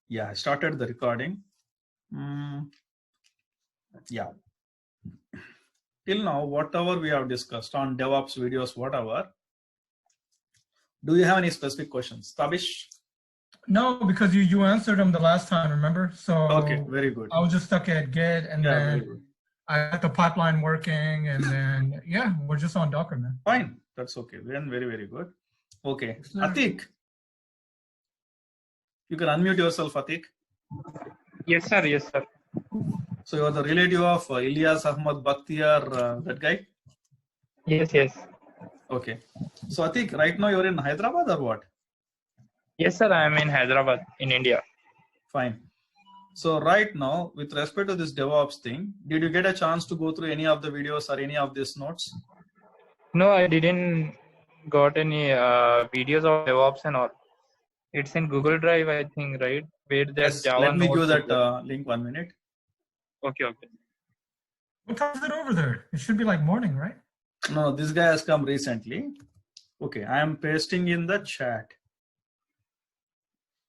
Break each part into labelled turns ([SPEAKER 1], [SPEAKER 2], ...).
[SPEAKER 1] Yeah, I started the recording. Yeah. Till now, whatever we have discussed on DevOps videos, whatever. Do you have any specific questions, Tabish?
[SPEAKER 2] No, because you answered them the last time, remember? So
[SPEAKER 1] okay, very good.
[SPEAKER 2] I was just stuck at Git, and then I got the pipeline working, and then yeah, we're just on Docker, man.
[SPEAKER 1] Fine, that's okay. Then very good. Okay, Atik, you can unmute yourself, Atik.
[SPEAKER 3] Yes, sir. Yes, sir.
[SPEAKER 1] So you are the relative of Ilyas Ahmad Bakhtiar, that guy?
[SPEAKER 3] Yes, yes.
[SPEAKER 1] Okay. So Atik, right now you're in Hyderabad or what?
[SPEAKER 3] Yes, sir. I am in Hyderabad, in India.
[SPEAKER 1] Fine. So right now, with respect to this DevOps thing, did you get a chance to go through any of the videos or any of these notes?
[SPEAKER 3] No, I didn't got any videos of DevOps and all. It's in Google Drive, I think, right? Where that
[SPEAKER 1] Yes,
[SPEAKER 3] Java
[SPEAKER 1] let me give
[SPEAKER 3] notes
[SPEAKER 1] that link 1 minute.
[SPEAKER 3] Okay, okay.
[SPEAKER 2] What time is it over there? It should be like morning, right?
[SPEAKER 1] No, this guy has come recently. Okay, I am pasting in the chat.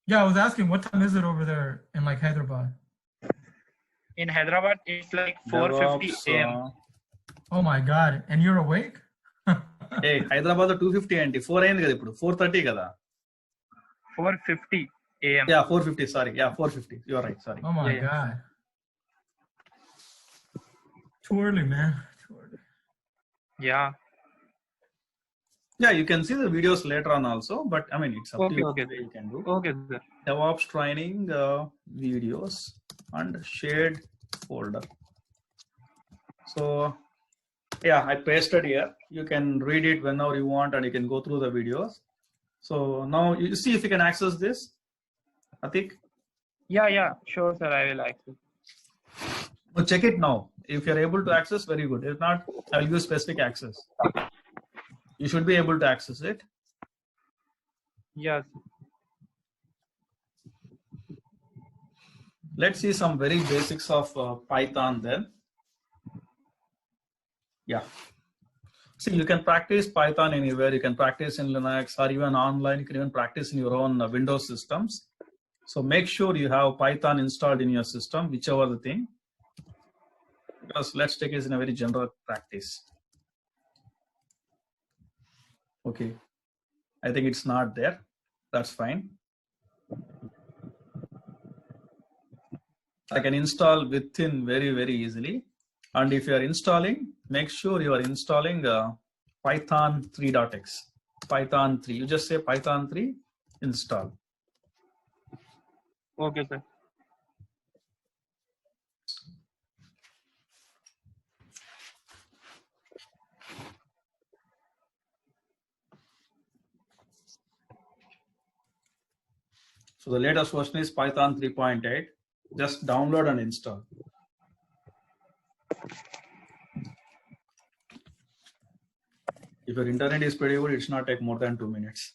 [SPEAKER 2] Yeah, I was asking, what time is it over there in like Hyderabad?
[SPEAKER 3] In Hyderabad, it's like 4:50 a.m.
[SPEAKER 2] Oh my God! And you're awake?
[SPEAKER 1] Hey, Hyderabad 2:50 and 4 అయింది కదా ఇప్పుడు 4:30 కదా
[SPEAKER 3] 4:50 a.m.
[SPEAKER 1] Yeah, 4:50. Sorry, yeah, 4:50. You are right. Sorry.
[SPEAKER 2] Oh my God! Too early, man. Too early.
[SPEAKER 3] Yeah.
[SPEAKER 1] Yeah, you can see the videos later on also, but I mean, it's up to you.
[SPEAKER 3] Okay.
[SPEAKER 1] You can do.
[SPEAKER 3] Okay, sir.
[SPEAKER 1] DevOps training videos and shared folder. So yeah, I pasted here. You can read it whenever you want, and you can go through the videos. So now you see if you can access this, Atik.
[SPEAKER 3] Yeah, sure, sir. I will access.
[SPEAKER 1] So check it now. If you're able to access, very good. If not, I will give specific access. You should be able to access it.
[SPEAKER 3] Yes.
[SPEAKER 1] Let's see some very basics of Python then. Yeah. See, you can practice Python anywhere. You can practice in Linux or even online. You can even practice in your own Windows systems. So make sure you have Python installed in your system, whichever the thing. Because let's take it in a very general practice. Okay. I think it's not there. That's fine. I can install within very easily. And if you are installing, make sure you are installing Python 3.x. Python 3. You just say Python 3 install.
[SPEAKER 3] Okay, sir.
[SPEAKER 1] So the latest version is Python 3.8. Just download and install. If your internet is pretty good, it's not take more than 2 minutes.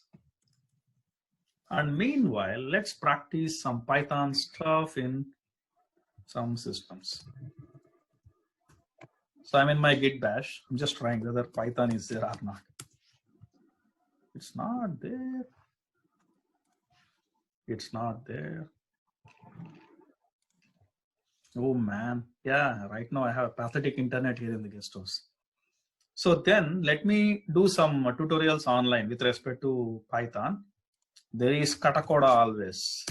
[SPEAKER 1] And meanwhile, let's practice some Python stuff in some systems. So I'm in my Git bash. I'm just trying whether Python is there or not. It's not there. It's not there. Oh man, yeah, right now I have pathetic internet here in the guest house. So then let me do some tutorials online with respect to Python. There is Katacoda always.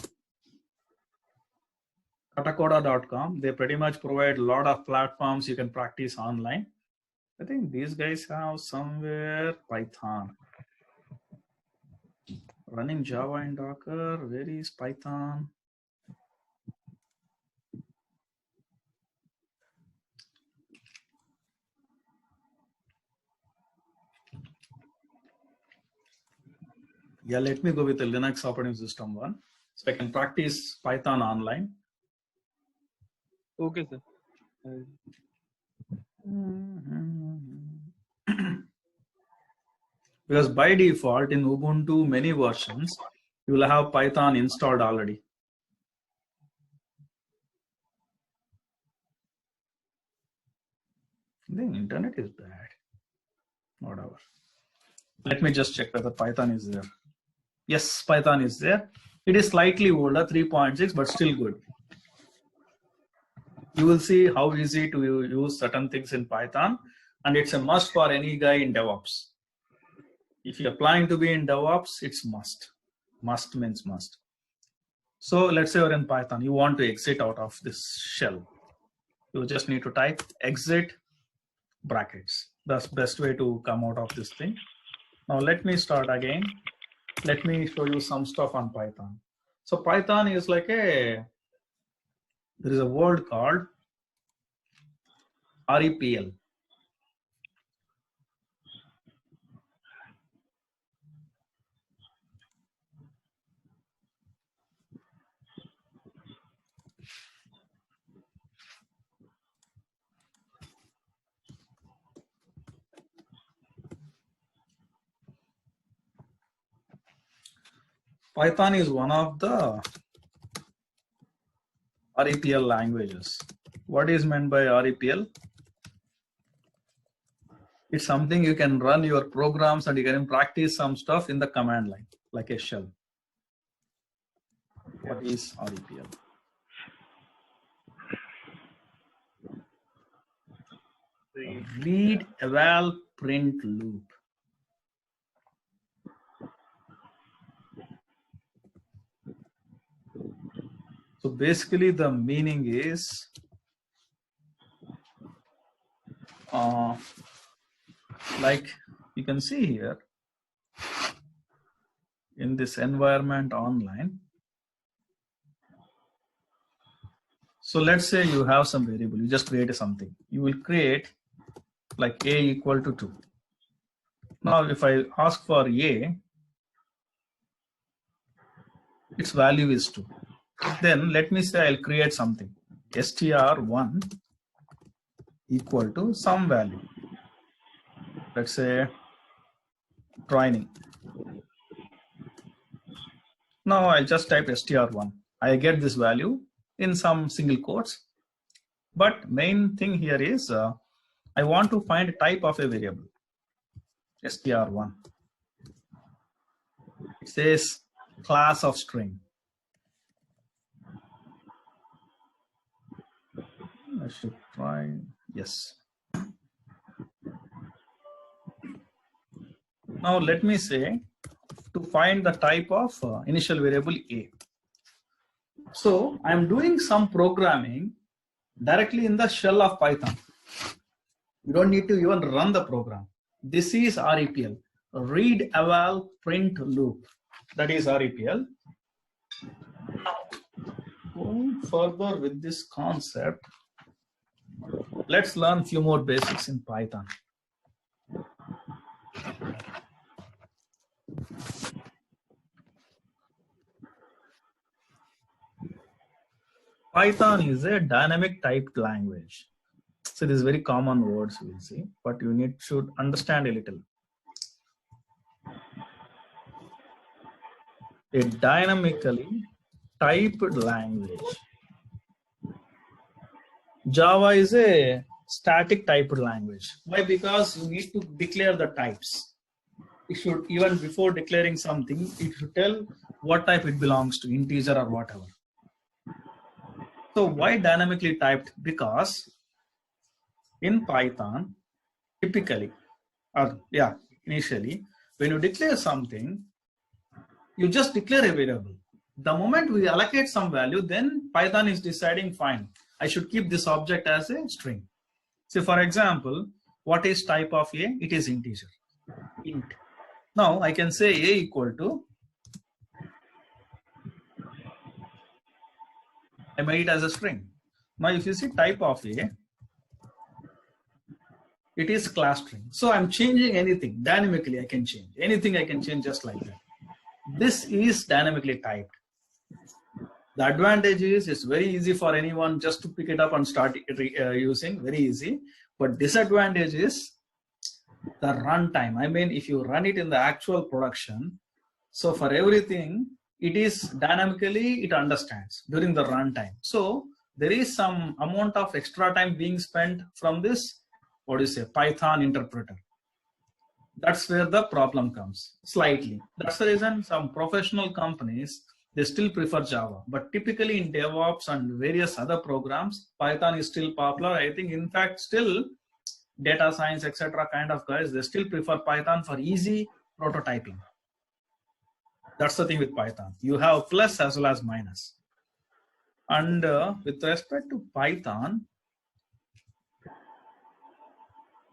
[SPEAKER 1] Katacoda.com. They pretty much provide a lot of platforms you can practice online. I think these guys have somewhere Python. Running Java and Docker. Where is Python? Yeah, let me go with the Linux operating system one. So I can practice Python online.
[SPEAKER 3] Okay, sir.
[SPEAKER 1] Because by default in Ubuntu many versions, you will have Python installed already. The internet is bad. Whatever. Let me just check whether Python is there. Yes, Python is there. It is slightly older, 3.6, but still good. You will see how easy to use certain things in Python, and it's a must for any guy in DevOps. If you're planning to be in DevOps, it's must. Must means must. So let's say you're in Python, you want to exit out of this shell. You just need to type exit brackets. That's best way to come out of this thing. Now let me start again. Let me show you some stuff on Python. So Python is like there is a word called REPL. Python is one of the REPL languages. What is meant by REPL? It's something you can run your programs and you can practice some stuff in the command line, like a shell. What is REPL? Read, eval, print, loop. So basically the meaning is like you can see here in this environment online. So let's say you have some variable, you just create something. You will create like a equal to 2. Now if I ask for a, its value is 2. Then let me say I'll create something, str1 equal to some value. Let's say training. Now I'll just type str1. I get this value in some single quotes. But main thing here is I want to find type of a variable, str1. It says class of string. I should try, yes. Now let me say to find the type of initial variable a. So I'm doing some programming directly in the shell of Python. You don't need to even run the program. This is REPL, read, eval, print, loop. That is REPL. Going further with this concept, let's learn few more basics in Python. Python is a dynamic typed language. So these very common words we'll see, but you should understand a little. A dynamically typed language. Java is a static typed language. Why? Because you need to declare the types. It should, even before declaring something, it should tell what type it belongs to, integer or whatever. So why dynamically typed? Because in Python, typically, initially, when you declare something, you just declare a variable. The moment we allocate some value, then Python is deciding, fine, I should keep this object as a string. So for example, what is type of a? It is integer, int. Now I can say a equal to, I made it as a string. Now if you see type of a, it is class string. So I'm changing anything, dynamically I can change. Anything I can change just like that. This is dynamically typed. The advantage is it's very easy for anyone just to pick it up and start using, very easy. But disadvantage is the runtime. I mean, if you run it in the actual production, so for everything, it is dynamically, it understands during the runtime. So there is some amount of extra time being spent from this, Python interpreter. That's where the problem comes, slightly. That's the reason some professional companies, they still prefer Java. But typically in DevOps and various other programs, Python is still popular. I think, in fact, still data science, etc. kind of guys, they still prefer Python for easy prototyping. That's the thing with Python. You have plus as well as minus. And with respect to Python,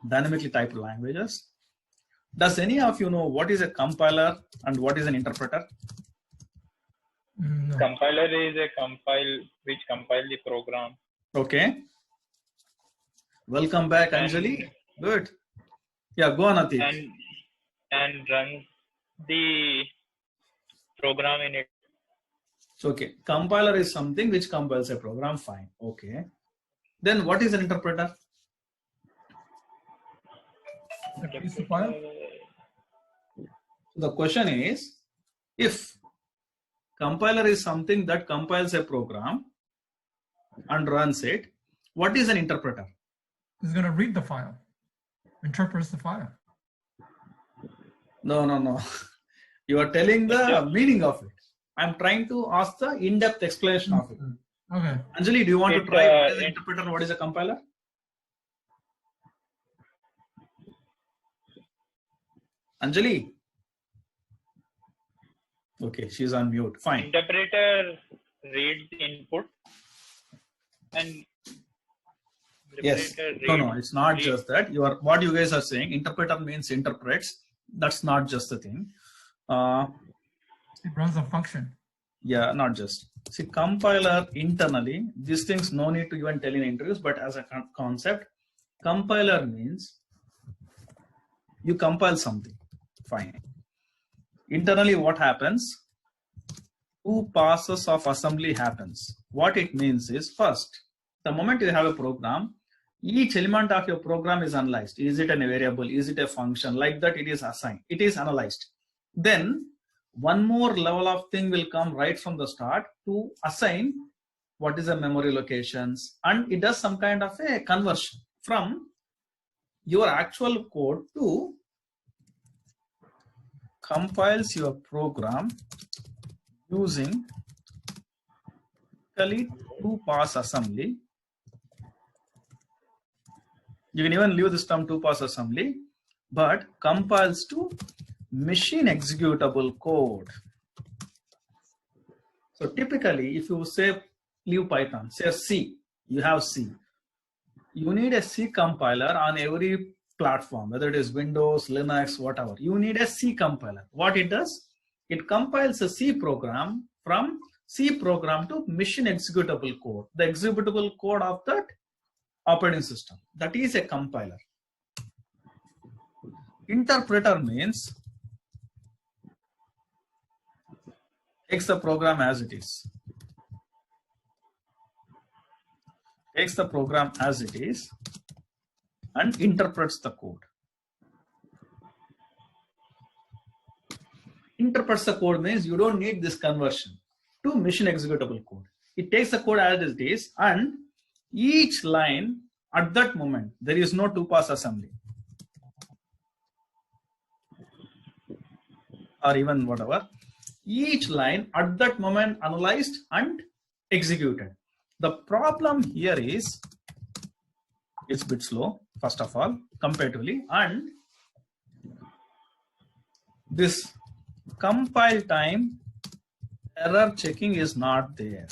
[SPEAKER 1] dynamically typed languages, does any of you know what is a compiler and what is an interpreter?
[SPEAKER 2] No.
[SPEAKER 3] Compiler is a which compile the program.
[SPEAKER 1] Okay. Welcome back, Anjali. Good. Yeah, go on, Atik.
[SPEAKER 3] And run the program in it.
[SPEAKER 1] Okay. Compiler is something which compiles a program. Fine. Okay. Then what is an interpreter?
[SPEAKER 2] A piece of file?
[SPEAKER 1] The question is, if compiler is something that compiles a program and runs it, what is an interpreter?
[SPEAKER 2] It's going to read the file, interprets the file.
[SPEAKER 1] No. You are telling the meaning of it. I'm trying to ask the in-depth explanation of it.
[SPEAKER 2] Okay.
[SPEAKER 1] Anjali, do you want to try what is an interpreter and what is a compiler? Anjali? Okay, she's on mute. Fine.
[SPEAKER 3] Interpreter reads the input and
[SPEAKER 1] Yes. No, it's not just that. What you guys are saying, interpreter means interprets. That's not just the thing.
[SPEAKER 2] It runs a function.
[SPEAKER 1] Yeah, not just. See, compiler internally, these things no need to even tell in interviews, but as a concept, compiler means you compile something. Fine. Internally, what happens? 2 passes of assembly happens. What it means is, first, the moment you have a program, each element of your program is analyzed. Is it a variable? Is it a function? Like that, it is assigned. It is analyzed. Then one more level of thing will come right from the start to assign what is the memory locations, and it does some kind of a conversion from your actual code to compiles your program using 2-pass assembly. You can even leave this term 2-pass assembly, but compiles to machine executable code. So typically, if you say leave Python, say C, you have C. You need a C compiler on every platform, whether it is Windows, Linux, whatever. You need a C compiler. What it does? It compiles a C program from C program to machine executable code, the executable code of that operating system. That is a compiler. Interpreter means takes the program as it is. Takes the program as it is and interprets the code. Interprets the code means you don't need this conversion to machine executable code. It takes the code as it is, and each line at that moment, there is no 2-pass assembly or even whatever. Each line at that moment analyzed and executed. The problem here is it's a bit slow, first of all, comparatively, and this compile time error checking is not there.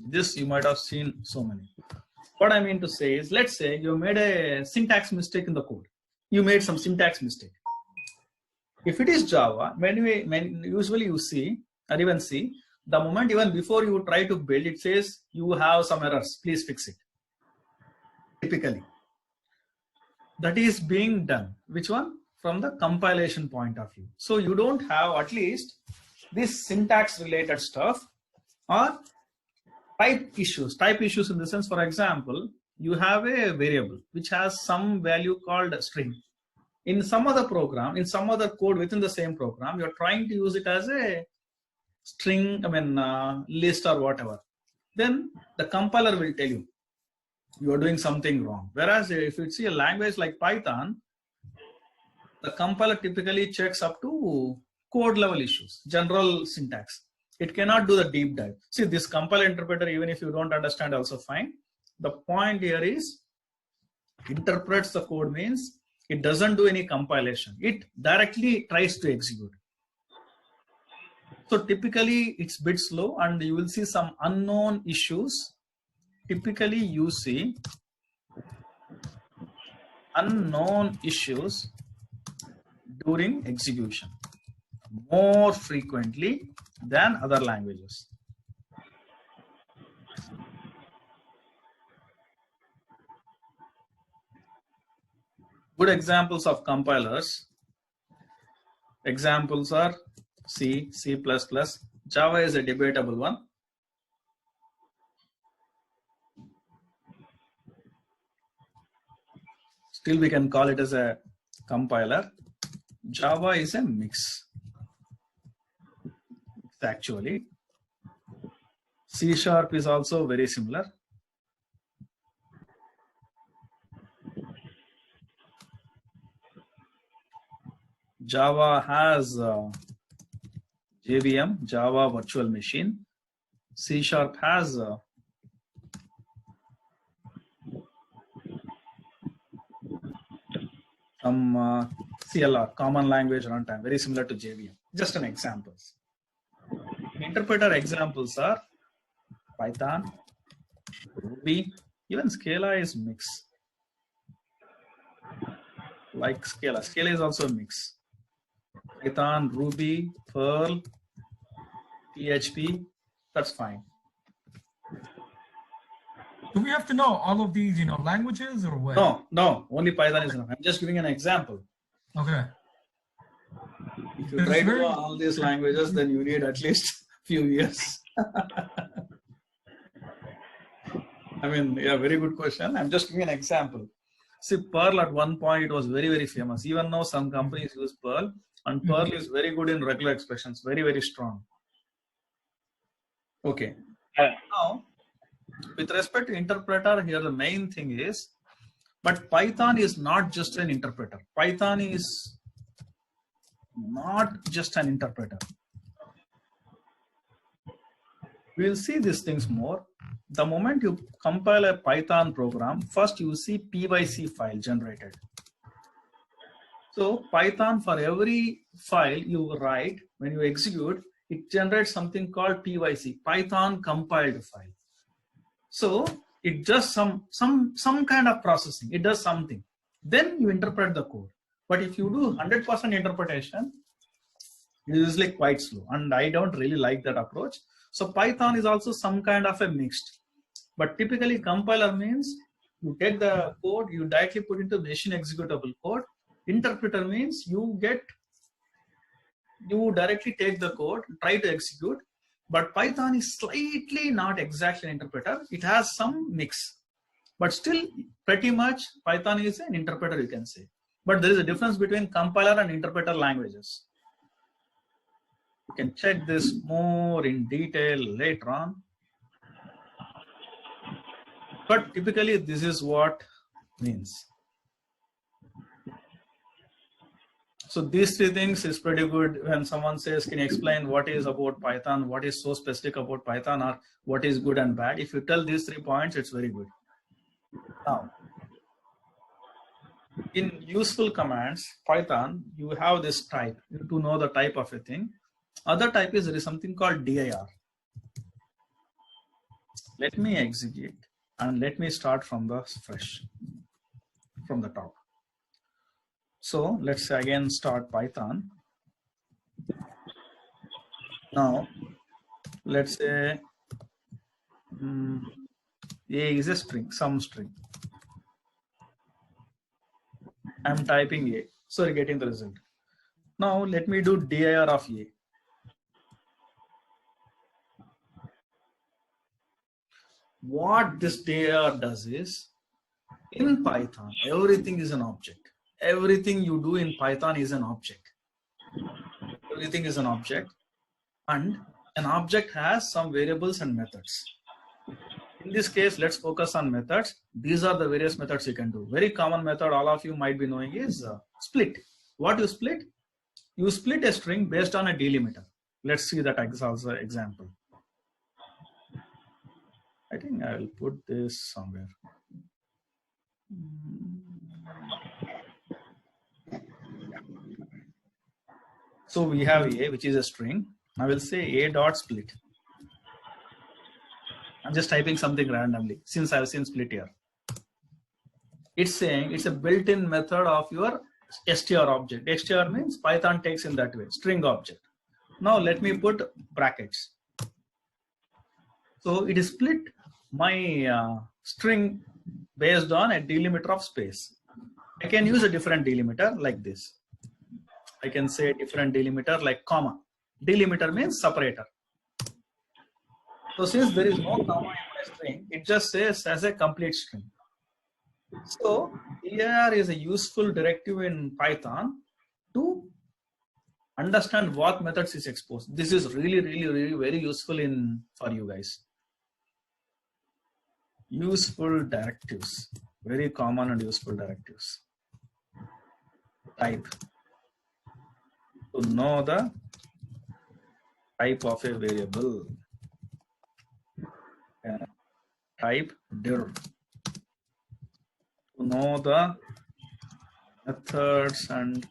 [SPEAKER 1] This you might have seen so many. What I mean to say is, let's say you made a syntax mistake in the code. You made some syntax mistake. If it is Java, usually you see, or even see, the moment even before you try to build, it says you have some errors, please fix it. Typically. That is being done. Which one? From the compilation point of view. So you don't have at least this syntax related stuff or type issues. Type issues in the sense, for example, you have a variable which has some value called string. In some other program, in some other code within the same program, you're trying to use it as a string, list or whatever. Then the compiler will tell you, you are doing something wrong. Whereas if you see a language like Python, the compiler typically checks up to code level issues, general syntax. It cannot do the deep dive. See, this compiler interpreter, even if you don't understand, also fine. The point here is interprets the code means it doesn't do any compilation. It directly tries to execute. So typically it's a bit slow and you will see some unknown issues. Typically you see unknown issues during execution more frequently than other languages. Good examples of compilers. Examples are C, C++. Java is a debatable one. Still we can call it as a compiler. Java is a mix. Actually, C# is also very similar. Java has JVM, Java Virtual Machine. C# has some CLR, Common Language Runtime, very similar to JVM. Just an examples. Interpreter examples are Python, Ruby, even Scala is mix. Like Scala is also a mix. Python, Ruby, Perl, PHP, that's fine.
[SPEAKER 2] Do we have to know all of these, languages or what?
[SPEAKER 1] No, only Python is enough. I'm just giving an example.
[SPEAKER 2] Okay.
[SPEAKER 1] If you try to know all these languages, then you need at least a few years. I mean, yeah, very good question. I'm just giving an example. See, Perl at one point, it was very, very famous. Even now, some companies use Perl, and Perl is very good in regular expressions, very, very strong. Okay. Now, with respect to interpreter, here the main thing is, but Python is not just an interpreter. Python is not just an interpreter. We will see these things more. The moment you compile a Python program, first you see PYC file generated. So Python, for every file you write, when you execute, it generates something called PYC, Python compiled file. So it does some kind of processing. It does something. Then you interpret the code. But if you do 100% interpretation, it is like quite slow. And I don't really like that approach. So Python is also some kind of a mixed. But typically compiler means you take the code, you directly put into machine executable code. Interpreter means you directly take the code, try to execute. But Python is slightly not exactly an interpreter. It has some mix. But still pretty much Python is an interpreter, you can say. But there is a difference between compiler and interpreter languages. You can check this more in detail later on. But typically this is what means. So these three things is pretty good when someone says, can you explain what is about Python, what is so specific about Python, or what is good and bad. If you tell these 3 points, it's very good. Now, in useful commands, Python, you have this type. You have to know the type of a thing. Other type is there is something called dir. Let me execute and let me start from the fresh, from the top. So let's say again start Python. Now let's say A is a string, some string. I'm typing A, so you're getting the result. Now let me do dir of A. What this dir does is, in Python, everything is an object. Everything you do in Python is an object. Everything is an object, and an object has some variables and methods. In this case, let's focus on methods. These are the various methods you can do. Very common method all of you might be knowing is split. What you split? You split a string based on a delimiter. Let's see that example. I think I will put this somewhere. So we have a, which is a string. I will say a dot split. I'm just typing something randomly since I've seen split here. It's saying it's a built-in method of your str object. Str means Python takes in that way, string object. Now let me put brackets. So it is split my string based on a delimiter of space. I can use a different delimiter like this. I can say a different delimiter like comma. Delimiter means separator. So since there is no comma in my string, it just says as a complete string. So here is a useful directive in Python to understand what methods is exposed. This is really very useful for you guys. Useful directives, very common and useful directives. Type, to know the type of a variable. Type dir, to know the methods and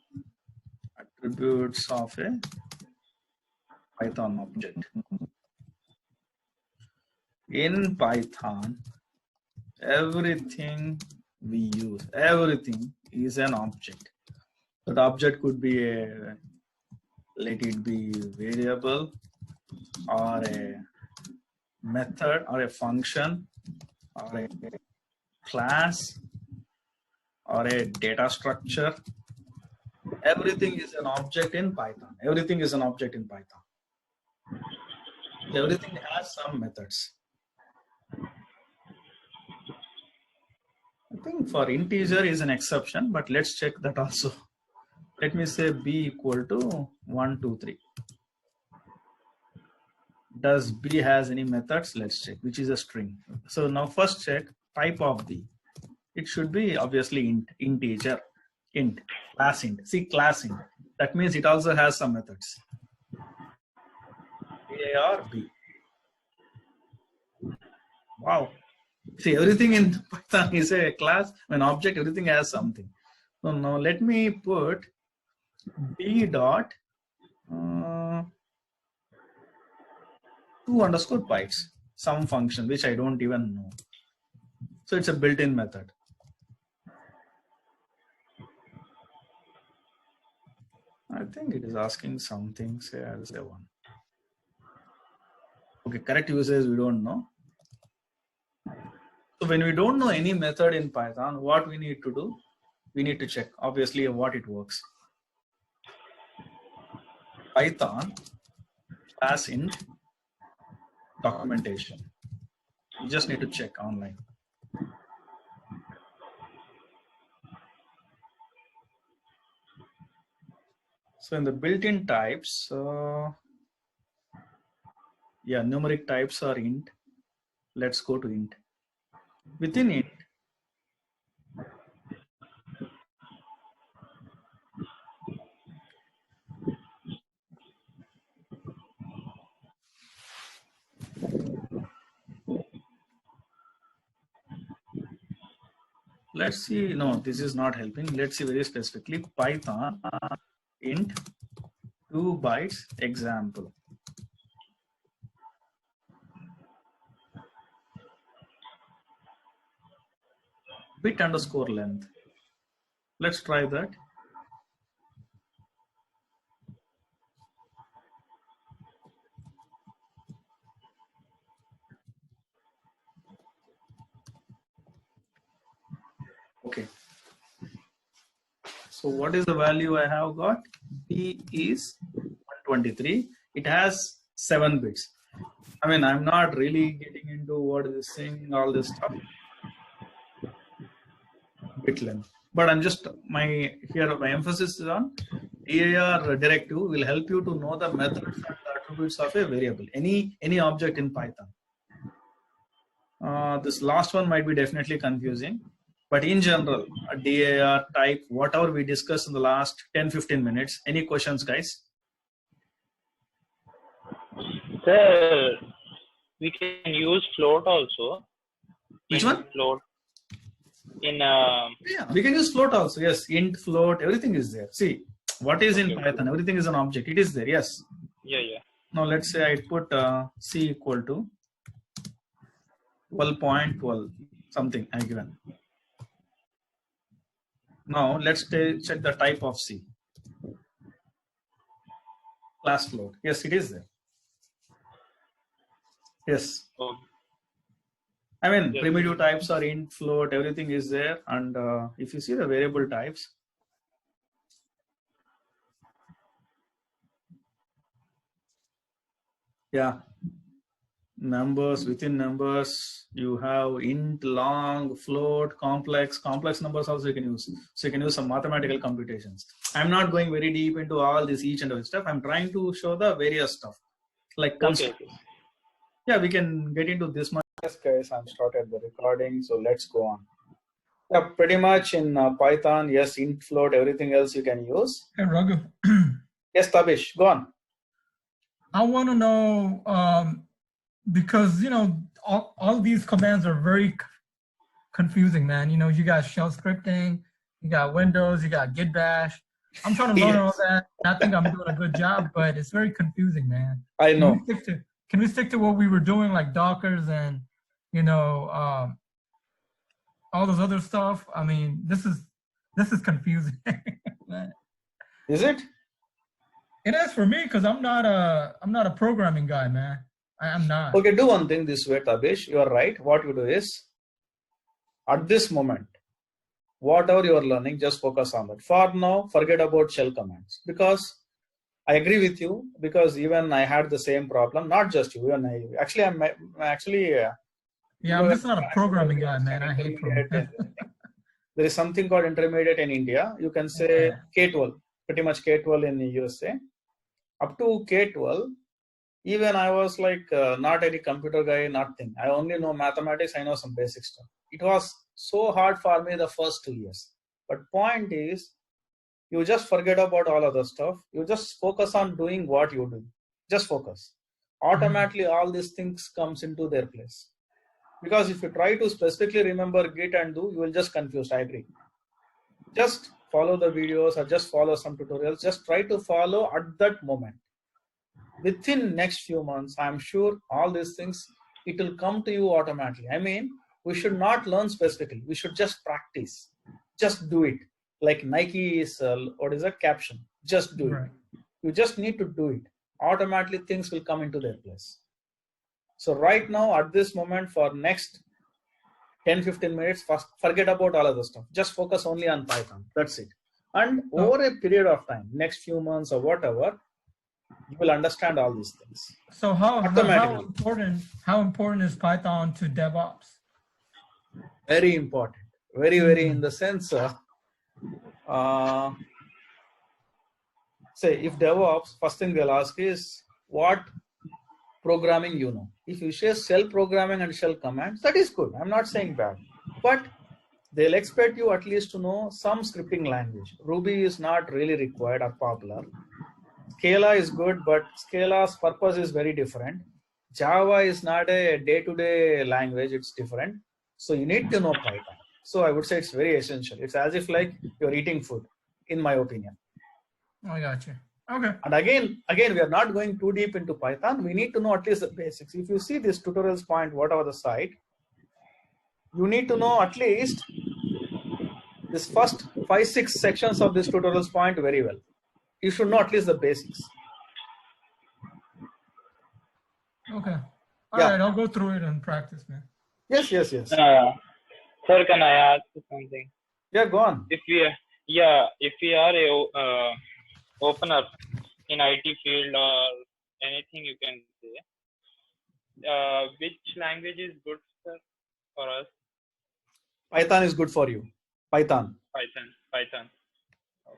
[SPEAKER 1] attributes of a Python object. In Python, everything we use, everything is an object. That object could be a, let it be variable or a method or a function or a class or a data structure. Everything is an object in Python. Everything is an object in Python. Everything has some methods. I think for integer is an exception, but let's check that also. Let me say b equal to 1, 2, 3. Does b has any methods? Let's check, which is a string. So now first check type of b. It should be obviously int, integer, int, class int. See, class int. That means it also has some methods. A or b. Wow. See, everything in Python is a class, an object, everything has something. So now let me put b dot 2 underscore bytes, some function which I don't even know. So it's a built-in method. I think it is asking something, say I'll say 1. Okay, correct usage we don't know. So when we don't know any method in Python, what we need to do? We need to check obviously what it works. Python class int documentation. You just need to check online. So in the built-in types, yeah, numeric types are int. Let's go to int. Within int, let's see, no, this is not helping. Let's see very specifically, Python int 2 bytes example. Bit underscore length. Let's try that. Okay. So what is the value I have got? B is 123. It has 7 bits. I mean, I'm not really getting into what is this thing, all this stuff. Bit length. But I'm just, my emphasis is on DAR directive will help you to know the methods and the attributes of a variable, any object in Python. This last one might be definitely confusing, but in general, a DAR type, whatever we discussed in the last 10-15 minutes. Any questions, guys?
[SPEAKER 3] Sir, we can use float also.
[SPEAKER 1] Which
[SPEAKER 3] In
[SPEAKER 1] one?
[SPEAKER 3] Float. In
[SPEAKER 1] Yeah, we can use float also. Yes, int, float, everything is there. See, what is in
[SPEAKER 3] Okay.
[SPEAKER 1] Python? Everything is an object. It is there. Yes.
[SPEAKER 3] yeah.
[SPEAKER 1] Now let's say I put C equal to 12.12 something I given. Now let's check the type of C. Class float. Yes, it is there. Yes.
[SPEAKER 3] Oh,
[SPEAKER 1] I mean,
[SPEAKER 3] Yes.
[SPEAKER 1] primitive types are int, float, everything is there. And if you see the variable types, yeah, numbers, within numbers, you have int, long, float, complex numbers also you can use. So you can use some mathematical computations. I'm not going very deep into all this each and every stuff. I'm trying to show the various stuff like
[SPEAKER 3] okay.
[SPEAKER 1] Yeah, we can get into this much. Yes, guys, I'm started the recording, so let's go on. Yeah, pretty much in Python, yes, int, float, everything else you can use.
[SPEAKER 2] Hey, Raghu.
[SPEAKER 1] Yes, Tabish, go on.
[SPEAKER 2] I want to know, because, you know, all these commands are very confusing, man. You know, you got shell scripting, you got Windows, you got Git Bash. I'm trying to learn all that. I think I'm doing a good job, but it's very confusing, man.
[SPEAKER 1] I know.
[SPEAKER 2] Can we stick to what we were doing, like Dockers and, you know, all those other stuff? I mean, this is confusing.
[SPEAKER 1] Is it?
[SPEAKER 2] It is for me because I'm not a programming guy, man. I'm not.
[SPEAKER 1] Okay, do one thing this way, Tabish. You are right. What you do is, at this moment, whatever you are learning, just focus on that. For now, forget about shell commands, because I agree with you, because even I had the same problem. Not just you, even I. Actually, I'm actually.
[SPEAKER 2] Yeah, I'm just not a programming guy, man. I hate programming.
[SPEAKER 1] There is something called intermediate in India. You can say K-12, pretty much K-12 in the USA. Up to K-12, even I was like not any computer guy, nothing. I only know mathematics. I know some basic stuff. It was so hard for me the first 2 years. But point is, you just forget about all other stuff. You just focus on doing what you do. Just focus. Automatically, all these things comes into their place. Because if you try to specifically remember Git and do, you will just confuse. I agree. Just follow the videos or just follow some tutorials. Just try to follow at that moment. Within next few months, I'm sure all these things, it will come to you automatically. I mean, we should not learn specifically. We should just practice. Just do it. Like Nike is, what is that caption? Just do it. You just need to do it. Automatically, things will come into their place. So right now, at this moment, for next 10-15 minutes, forget about all other stuff. Just focus only on Python. That's it. And over a period of time, next few months or whatever, you will understand all these things.
[SPEAKER 2] So how important is Python to DevOps?
[SPEAKER 1] Very important. Very in the sense, say if DevOps, first thing they'll ask is what programming you know. If you say shell programming and shell commands, that is good. I'm not saying bad, but they'll expect you at least to know some scripting language. Ruby is not really required or popular. Scala is good, but Scala's purpose is very different. Java is not a day-to-day language, it's different. So you need to know Python. So I would say it's very essential. It's as if like you're eating food, in my opinion.
[SPEAKER 2] I got you. Okay.
[SPEAKER 1] And again, we are not going too deep into Python. We need to know at least the basics. If you see this tutorials point, whatever the site, you need to know at least this first 5-6 sections of this tutorials point very well. You should know at least the basics.
[SPEAKER 2] Okay. All right, I'll go through it and practice, man.
[SPEAKER 1] Yes.
[SPEAKER 3] Sir, can I ask you something?
[SPEAKER 1] Yeah, go on.
[SPEAKER 3] If we are a opener in IT field or anything, you can say. Which language is good, sir, for us?
[SPEAKER 1] Python is good for you. Python.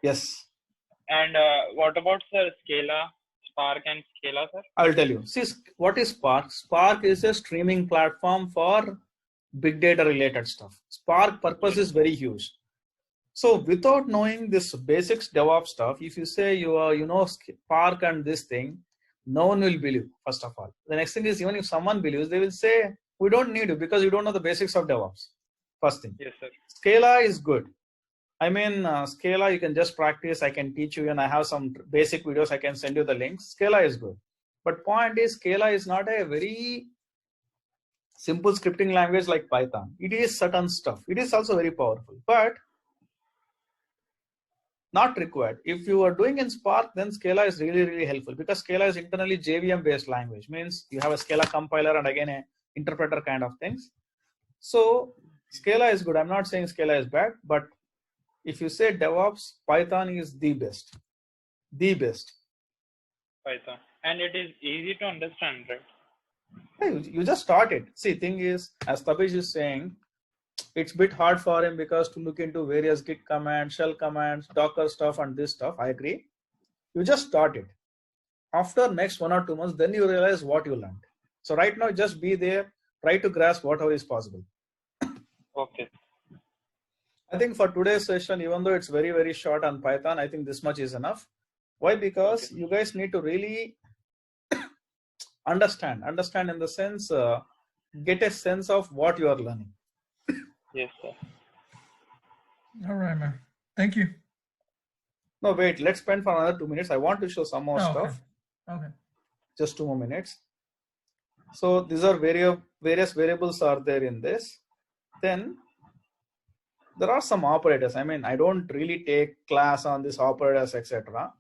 [SPEAKER 1] Yes.
[SPEAKER 3] And what about, sir, Scala, Spark and Scala, sir?
[SPEAKER 1] I will tell you. See, what is Spark? Spark is a streaming platform for big data related stuff. Spark purpose is very huge. So without knowing this basics DevOps stuff, if you say you know Spark and this thing, No one will believe, first of all. The next thing is, even if someone believes, they will say, we don't need you because you don't know the basics of DevOps. First thing.
[SPEAKER 3] Yes, sir.
[SPEAKER 1] Scala is good. I mean, Scala, you can just practice. I can teach you, and I have some basic videos. I can send you the links. Scala is good. But point is, Scala is not a very simple scripting language like Python. It is certain stuff. It is also very powerful, but not required. If you are doing in Spark, then Scala is really, really helpful because Scala is internally JVM based language. Means you have a Scala compiler and again a interpreter kind of things. So Scala is good. I'm not saying Scala is bad, but if you say DevOps, Python is the best. The best.
[SPEAKER 3] Python. And it is easy to understand, right?
[SPEAKER 1] Hey, you just start it. See, thing is, as Tabish is saying, it's a bit hard for him because to look into various Git commands, shell commands, Docker stuff, and this stuff. I agree. You just start it. After next 1 or 2 months, then you realize what you learned. So right now, just be there. Try to grasp whatever is possible.
[SPEAKER 3] Okay.
[SPEAKER 1] I think for today's session, even though it's very, very short on Python, I think this much is enough. Why? Because you guys need to really understand in the sense, get a sense of what you are learning.
[SPEAKER 3] Yes, sir.
[SPEAKER 2] All right, man. Thank you.
[SPEAKER 1] No, wait, let's spend for another 2 minutes. I want to show some more stuff.
[SPEAKER 2] Okay.
[SPEAKER 1] Just 2 more minutes. So these are various variables are there in this. Then there are some operators. I mean, I don't really take class on these operators, etc.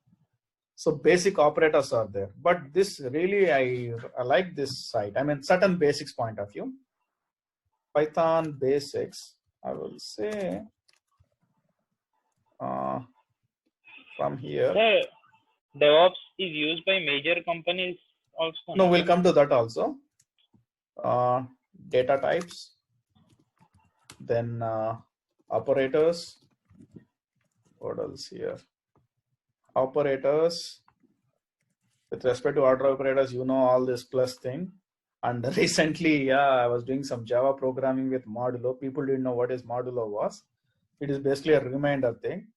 [SPEAKER 1] So basic operators are there. But this really, I like this site. I mean, certain basics point of view. Python basics, I will say from here.
[SPEAKER 3] Sir, DevOps is used by major companies also.
[SPEAKER 1] No, we'll come to that also. Data types, then operators. What else here? Operators. With respect to order operators, you know all this plus thing. And recently, I was doing some Java programming with Modulo. People didn't know what is Modulo was. It is basically a reminder thing.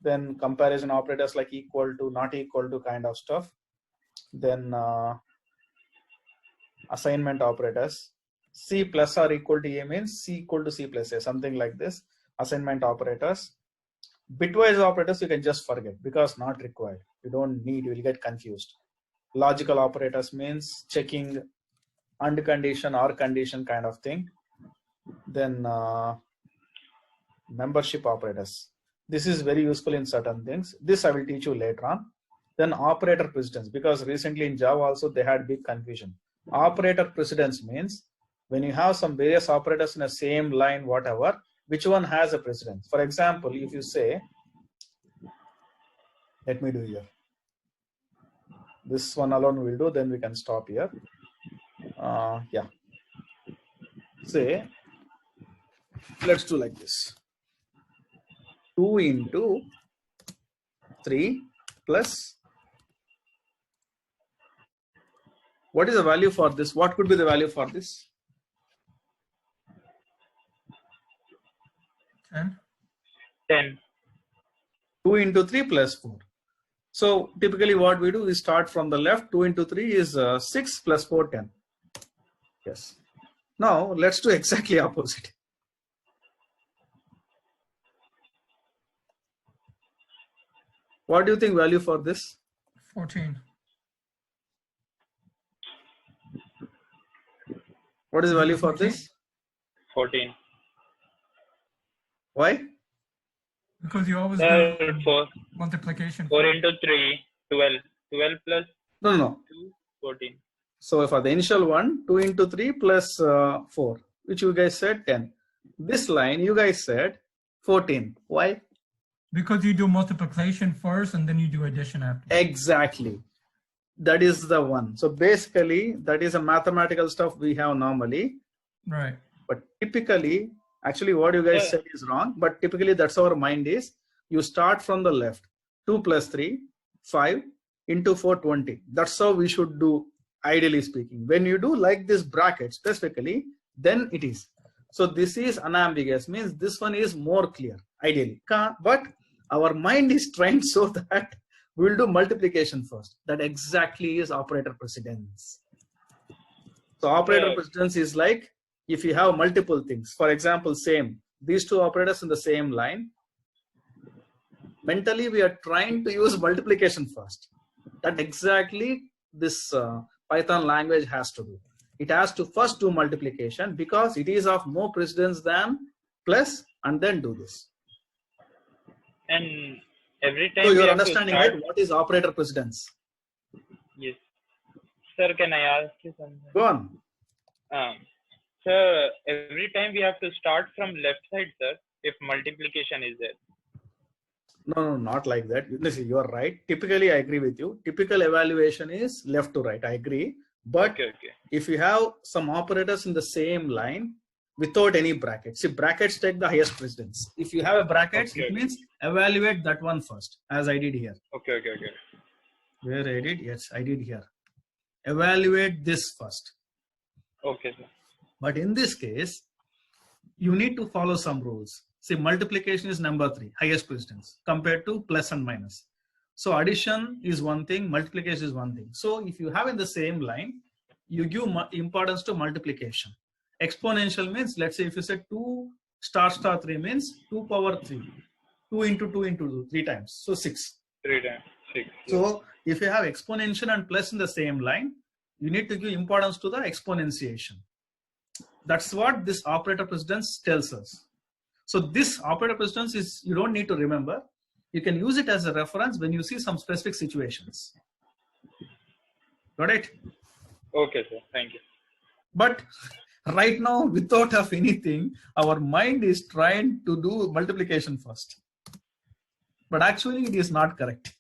[SPEAKER 1] Then comparison operators like equal to, not equal to kind of stuff. Then assignment operators. C plus or equal to A means C equal to C plus A, something like this. Assignment operators. Bitwise operators you can just forget because not required. You don't need, you will get confused. Logical operators means checking and condition or condition kind of thing. Then membership operators. This is very useful in certain things. This I will teach you later on. Then operator precedence, because recently in Java also they had big confusion. Operator precedence means when you have some various operators in the same line, whatever, which one has a precedence. For example, if you say, let me do here. This one alone will do, then we can stop here. Say, let's do like this. 2 into 3 plus, what is the value for this? What could be the value for this?
[SPEAKER 2] 10.
[SPEAKER 1] 2 into 3 plus 4. So typically what we do is start from the left. 2 into 3 is 6 plus 4, 10. Yes. Now let's do exactly opposite. What do you think value for this?
[SPEAKER 2] 14.
[SPEAKER 1] What is the value for this?
[SPEAKER 3] 14.
[SPEAKER 1] Why?
[SPEAKER 2] Because you always do
[SPEAKER 3] 4
[SPEAKER 2] multiplication.
[SPEAKER 3] 4 into 3, 12. 12 plus
[SPEAKER 1] No.
[SPEAKER 3] 2, 14.
[SPEAKER 1] So for the initial one, 2 into 3 plus 4, which you guys said 10. This line, you guys said 14. Why?
[SPEAKER 2] Because you do multiplication first and then you do addition after.
[SPEAKER 1] Exactly. That is the one. So basically, that is a mathematical stuff we have normally.
[SPEAKER 2] Right.
[SPEAKER 1] But typically, actually what you guys said is wrong. But typically, that's our mind is. You start from the left. 2 plus 3, 5 into 4, 20. That's how we should do, ideally speaking. When you do like this bracket specifically, then it is. So this is unambiguous, means this one is more clear, ideally. But our mind is trained so that we will do multiplication first. That exactly is operator precedence. So operator precedence is like if you have multiple things. For example, same, these two operators in the same line. Mentally, we are trying to use multiplication first. That exactly this Python language has to do. It has to first do multiplication because it is of more precedence than plus, and then do this.
[SPEAKER 3] And every time
[SPEAKER 1] So
[SPEAKER 3] we
[SPEAKER 1] you're
[SPEAKER 3] have to
[SPEAKER 1] understanding,
[SPEAKER 3] start,
[SPEAKER 1] right? What is operator precedence?
[SPEAKER 3] yes. Sir, can I ask you something?
[SPEAKER 1] Go on.
[SPEAKER 3] Sir, every time we have to start from left side, sir, if multiplication is there.
[SPEAKER 1] No, not like that. Listen, you are right. Typically, I agree with you. Typical evaluation is left to right. I agree. But
[SPEAKER 3] Okay.
[SPEAKER 1] if you have some operators in the same line without any brackets, see, brackets take the highest precedence. If you have a bracket,
[SPEAKER 3] Okay.
[SPEAKER 1] it means evaluate that one first, as I did here.
[SPEAKER 3] Okay.
[SPEAKER 1] Where I did? Yes, I did here. Evaluate this first.
[SPEAKER 3] Okay, sir.
[SPEAKER 1] But in this case, you need to follow some rules. See, multiplication is number 3, highest precedence, compared to plus and minus. So addition is one thing, multiplication is one thing. So if you have in the same line, you give importance to multiplication. Exponential means, let's say if you say 2 star 3 means 2 power 3. 2 into 2 into 2, 3 times. So 6.
[SPEAKER 3] 3 times 6.
[SPEAKER 1] So if you have exponential and plus in the same line, you need to give importance to the exponentiation. That's what this operator precedence tells us. So this operator precedence is, you don't need to remember. You can use it as a reference when you see some specific situations. Got it?
[SPEAKER 3] Okay, sir. Thank you.
[SPEAKER 1] But right now, without of anything, our mind is trying to do multiplication first. But actually, it is not correct.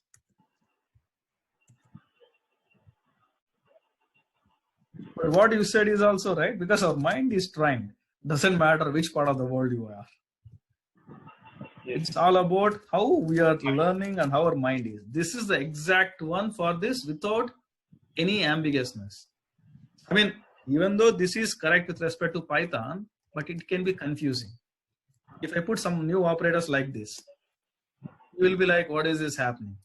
[SPEAKER 1] But what you said is also right, because our mind is trying. Doesn't matter which part of the world you are.
[SPEAKER 3] Yes.
[SPEAKER 1] It's all about how we are learning and how our mind is. This is the exact one for this without any ambiguousness. I mean, even though this is correct with respect to Python, but it can be confusing. If I put some new operators like this, you will be like, what is this happening?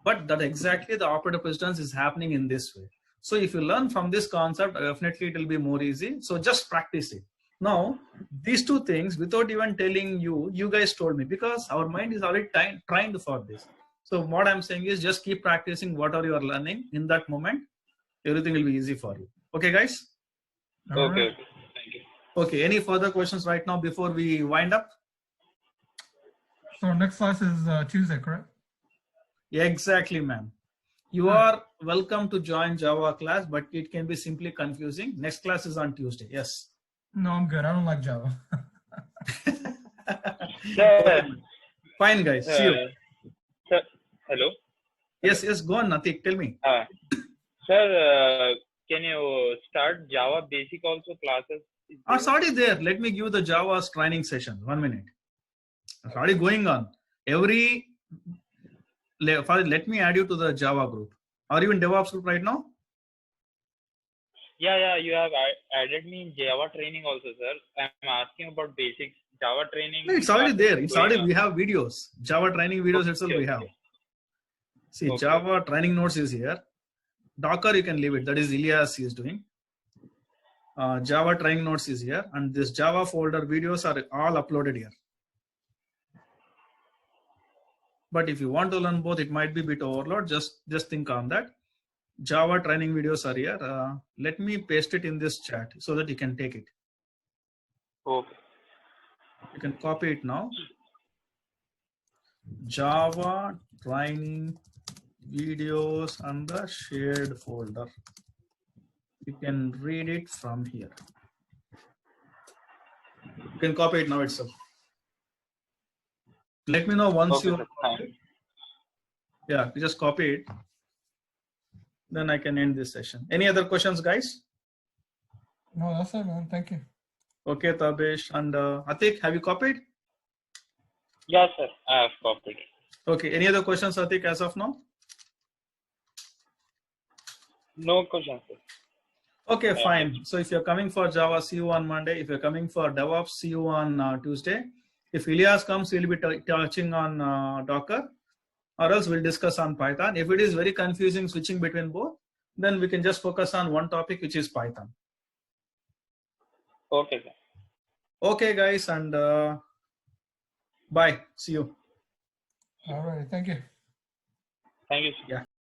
[SPEAKER 1] But that exactly the operator precedence is happening in this way. So if you learn from this concept, definitely it will be more easy. So just practice it. Now, these two things, without even telling you, you guys told me, because our mind is already trying for this. So what I'm saying is just keep practicing whatever you are learning. In that moment, everything will be easy for you. Okay, guys?
[SPEAKER 2] All
[SPEAKER 3] Okay.
[SPEAKER 2] right.
[SPEAKER 3] Thank you.
[SPEAKER 1] Okay, any further questions right now before we wind up?
[SPEAKER 2] So next class is Tuesday, correct?
[SPEAKER 1] Yeah, exactly, ma'am. You are welcome to join Java class, but it can be simply confusing. Next class is on Tuesday. Yes.
[SPEAKER 2] No, I'm good. I don't like Java.
[SPEAKER 3] Sir,
[SPEAKER 1] Fine, guys. See you.
[SPEAKER 3] sir, hello.
[SPEAKER 1] Yes, go on, Natik. Tell me.
[SPEAKER 3] Sir, can you start Java basic also classes?
[SPEAKER 1] It's already there. Let me give the Java's training session. 1 minute. It's already going on. Let me add you to the Java group. Are you in DevOps group right now?
[SPEAKER 3] Yeah, you have added me in Java training also, sir. I'm asking about basics. Java training.
[SPEAKER 1] No, it's already there. It's
[SPEAKER 3] going
[SPEAKER 1] already,
[SPEAKER 3] on.
[SPEAKER 1] we have videos. Java training videos itself we have. See,
[SPEAKER 3] Okay.
[SPEAKER 1] Java training notes is here. Docker, you can leave it. That is Ilyas is doing. Java training notes is here. And this Java folder videos are all uploaded here. But if you want to learn both, it might be a bit overload. Just think on that. Java training videos are here. Let me paste it in this chat so that you can take it.
[SPEAKER 3] Okay.
[SPEAKER 1] You can copy it now. Java training videos and the shared folder. You can read it from here. You can copy it now itself. Let me know once
[SPEAKER 3] Okay,
[SPEAKER 1] you
[SPEAKER 3] sir. Fine.
[SPEAKER 1] Yeah, you just copy it. Then I can end this session. Any other questions, guys?
[SPEAKER 2] No, that's it, man. Thank you.
[SPEAKER 1] Okay, Tabesh and Atik, have you copied?
[SPEAKER 3] Yeah, sir. I have copied.
[SPEAKER 1] Okay, any other questions, Atik, as of now?
[SPEAKER 3] No question, sir.
[SPEAKER 1] Okay, fine. So if you're coming for Java, see you on Monday. If you're coming for DevOps, see you on Tuesday. If Ilyas comes, he'll be touching on Docker. or else we'll discuss on Python. If it is very confusing switching between both, then we can just focus on one topic, which is Python.
[SPEAKER 3] Okay, sir.
[SPEAKER 1] Okay, guys, and bye. See you.
[SPEAKER 2] All right. Thank you.
[SPEAKER 3] Thank you, sir.
[SPEAKER 1] Yeah.